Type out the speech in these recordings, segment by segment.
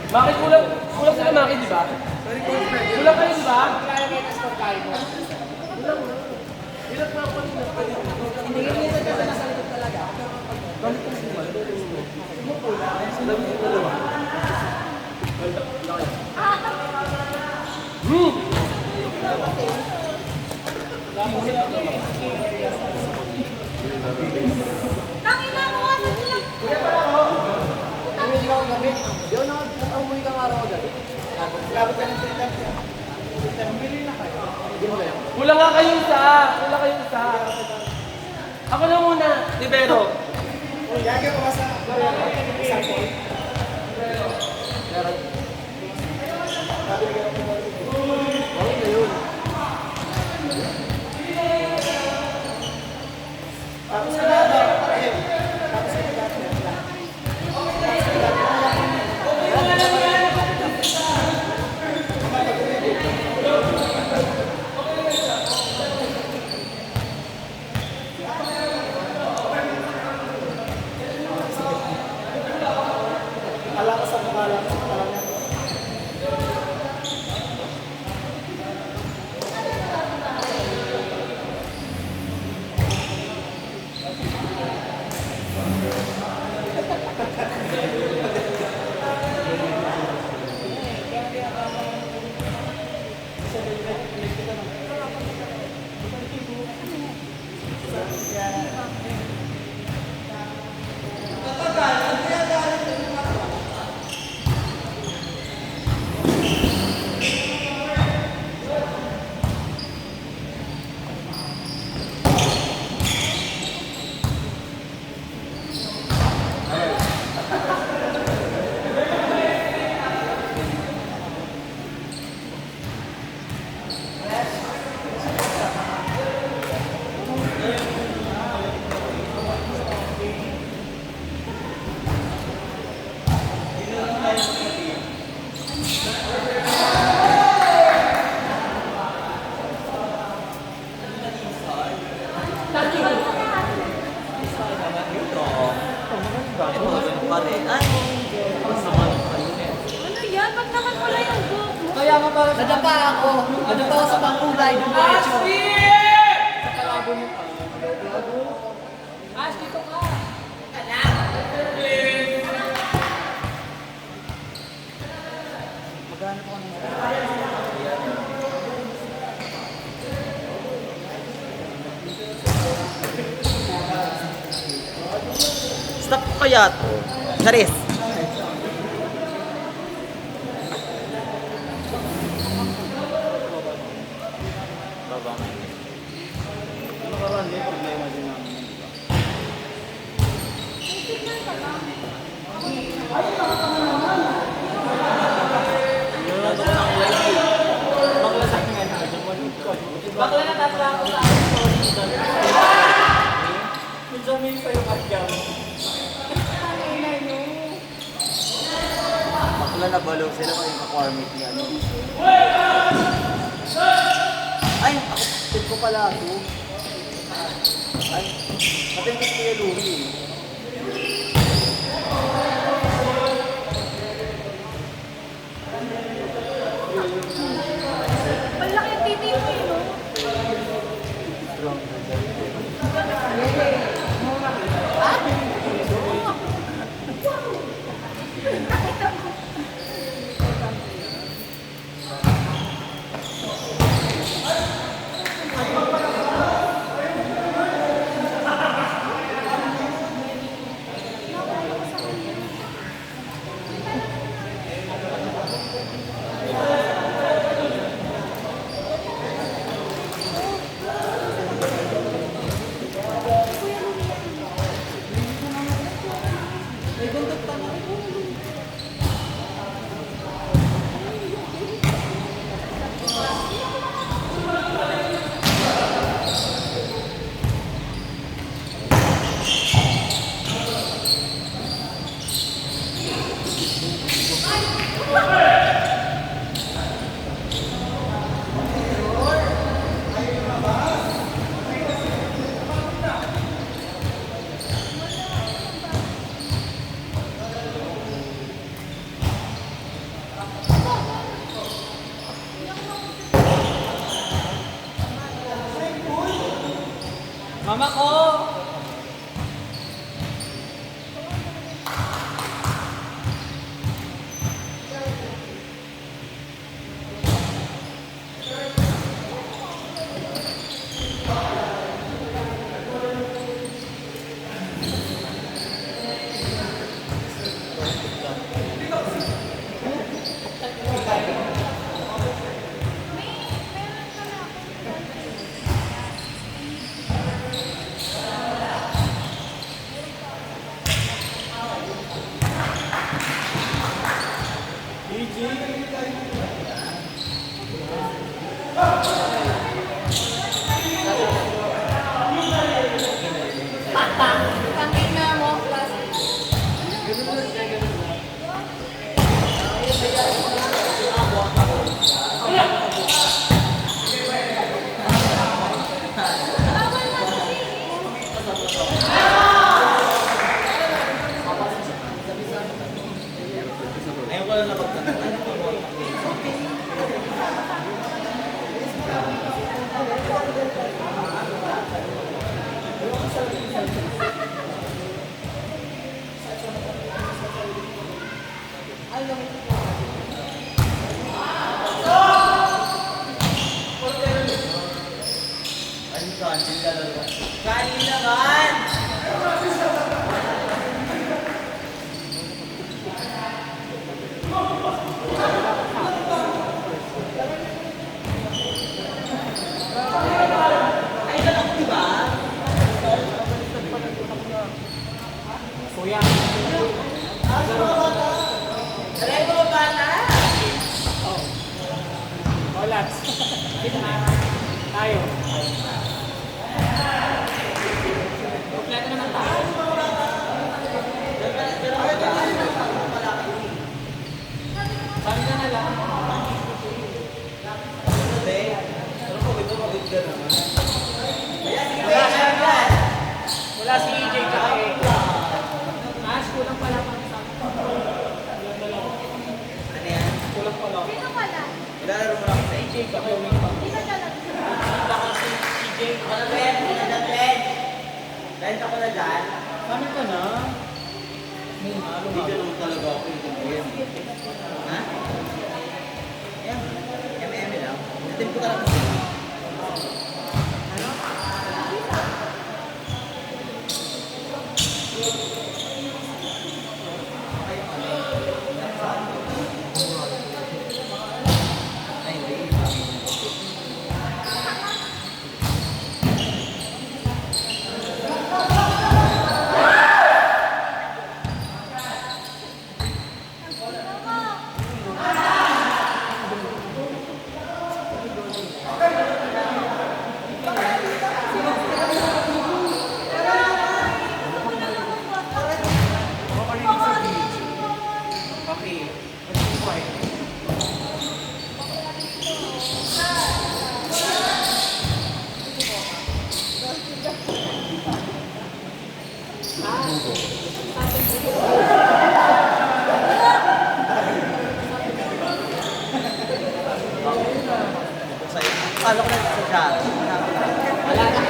Bakit kulang? Kulang sila Maki, di ba? Kulang kayo, di ba? Hirap na ako nila. Hindi ka nito kasi nasa likod talaga. Balik ko sila. Mupula. Sila yung dalawa. Nakita mo ano sila? Kuya pala ako. Umuwi ka ang gabi. Di ako umuwi ka ang araw agad. Labot ka ng sila. Bumili na kayo. Hindi mo kaya. Kulang nga kayong isa. Kulang kayong isa. Ako na muna. Libero. Lagi ko sa sample. Okay na yun. Tapos na natin. Tapos na natin. Malakas ang malakas ang talaga. Ano yan? Ba't naman pala yung book mo? Kaya nga para nadapa ako. Nadapa ako sa pangkulay. Dumiretso. Sa kalabo mo. Ash, dito ka. Maghanap ako ng Stop ko kaya to. Charis. Babang. nakaraan din. Problema din namin. Bakla sa akin nga. Bakla na tatla ako sa Minsan may sa'yo kadyam. Bakla na balong sila kung yung aquarmate niya. Ano? Ay, ako, tip ko pala ito. Ay, matindis ko yung Louie eh. Malaki yung titi mo yun, no? Mama ko! Meron ka na ako. Pangina mo, class. Ayun ko lang napagtanong. Ayun ka, hindi ka lalo. Kanin naman! Kuya. Aray mo ba na? Wala. Kita na. Tayo. Kompleto naman tayo. Sabi ka na lang. Ate, pero pagod ka naman. Wala si EJ tsaka eh. Kulang pala pa sa Ano yan? kulang pala. Sino pala? Ilalaro mo lang sa EJ ka pa yung pa. Sino talaga? Kita kasi EJ. Ano ba yan? Dahil ako na dyan. Kami ka na. Hindi ka naman talaga ako yung tumingin. Ha? Ayan. Eme lang. Natin ko talaga sila. Ano? Ay, hindi. Okay. Sa'yo. Akala ko na sa dyan. Wala na.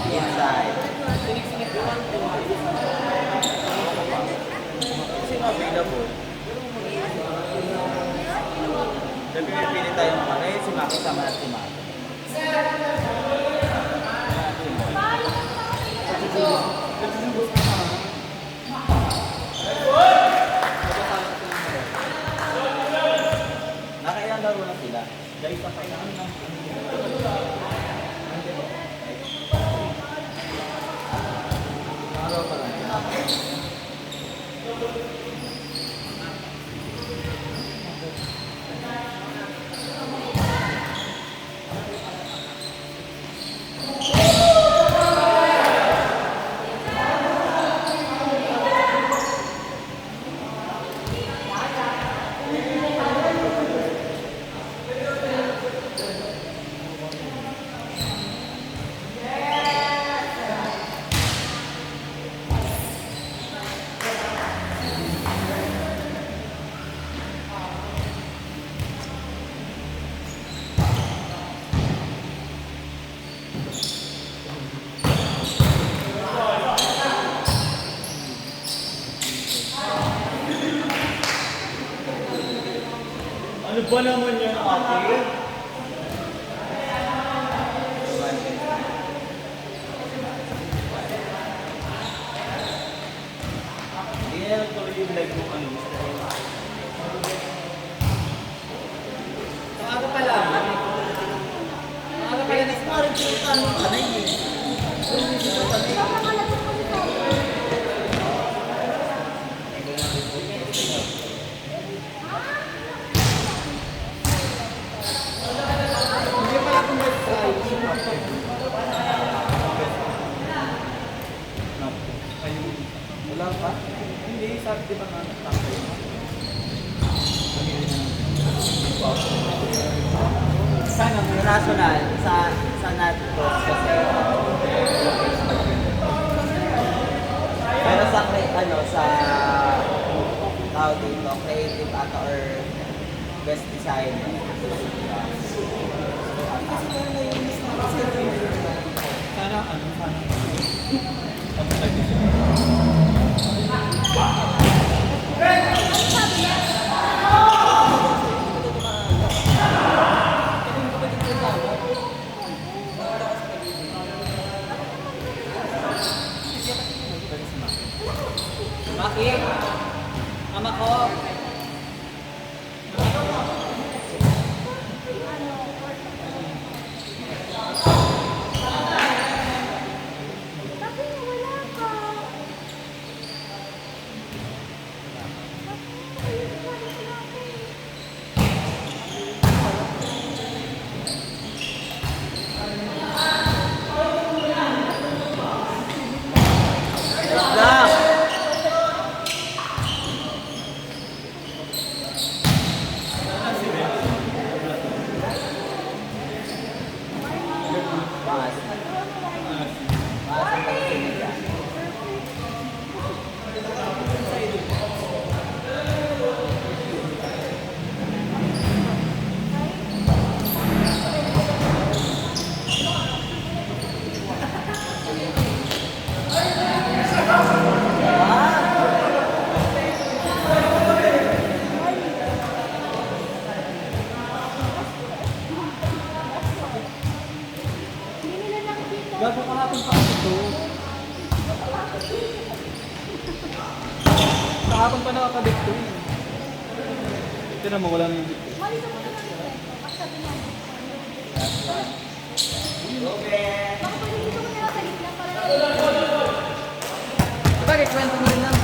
Inside. Sinig-sinig ko lang. Kasi available. Sabi pipili tayo ng mga si Maki sama at si Maki. Nakailang laro na sila. Dahil sa kailangan ng Nakalaw pa lang. ba naman yan, ate? Hindi na lang tuloy yung live kung ano. Maaga pa lang. Maaga pa lang. Kaya nga rin yung tanong kanay eh. Hindi pala kung nag-try. Wala pa? Hindi, sabi di ba nga nagtapay mo? Sana may rational sa natos kasi pero sa ano sa tawag dito creative ata or best design Sana ano, sana. Bakit? Mama ko. Bakit wala ka? lang Paas. Paas ang pagkakinig yan. Hindi nila nakikita. Gago kahapon pa kasi ito. Kahapon pa nakakabit to eh. Ito na mo, wala na yung bit. Mali sa mga nakikita. At sabi niya, Ruben! baka pwede dito ko nila sa gitna para Bakit kwento mo rin lang?